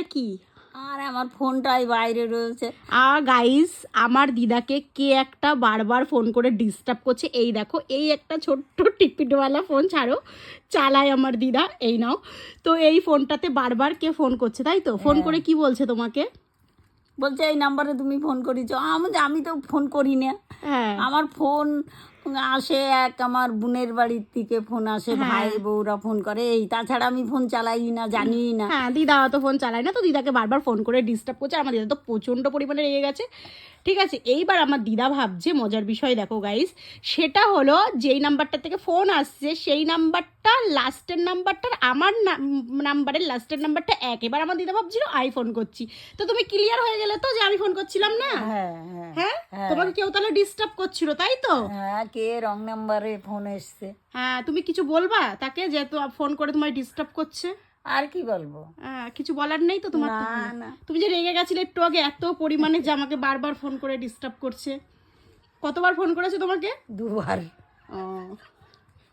নাম্বারটা কি? আর আমার ফোনটাই বাইরে রয়েছে। গাইস, আমার দিদাকে কে একটা বারবার ফোন করে ডিস্টার্ব করছে। এই দেখো, এই একটা ছোট্ট টিপিটওয়ালা ফোন, ছাড়ো, চালায় আমার দিদা, এই নাও। তো এই ফোনটাতে বারবার কে ফোন করছে, তাই তো? ফোন করে কি বলছে তোমাকে? বলছে এই নাম্বারে তুমি ফোন করেছো। আমি তো ফোন করি না। হ্যাঁ আমার ফোন আসে আমার বোনের বাড়ির থেকে ফোন আসে, ভাই বউরা ফোন করে, এই তাছাড়া আমি ফোন চালাই না, জানি না। হ্যাঁ, দিদা তো ফোন চালায় না, তো দিদাকে বারবার ফোন করে ডিস্টার্ব করছে। আমার দিদা তো প্রচণ্ড পরিমাণে রেগে গেছে। ঠিক আছে, এইবার আমার দিদা ভাবছে মজার বিষয়, দেখো গাইস, সেটা হলো যেই নাম্বারটা থেকে ফোন আসছে সেই নাম্বারটা লাস্টের নাম্বারটার আমার নাম্বারের লাস্টের নাম্বারটা এক। এবার আমার দিদা ভাবছিল আইফোন করছি। তো তুমি ক্লিয়ার হয়ে গেলে তো যে আমি ফোন করছিলাম না? হ্যাঁ হ্যাঁ হ্যাঁ, তোমাকে কেউ তাহলে ডিস্টার্ব করছিল, তাই তো? হ্যাঁ, কে রং নাম্বারে ফোন এসছে। হ্যাঁ, তুমি কিছু বলবা তাকে যে তো ফোন করে তোমায় ডিস্টার্ব করছে? আর কি বলবো? কিছু বলার নেই তো তোমার? না তাহলে না, তুমি যে রেগে গেছিলে একটু আগে এত পরিমাণে যে আমাকে বারবার ফোন করে ডিস্টার্ব করছে। কতবার ফোন করেছে তোমাকে? 2 বার। ও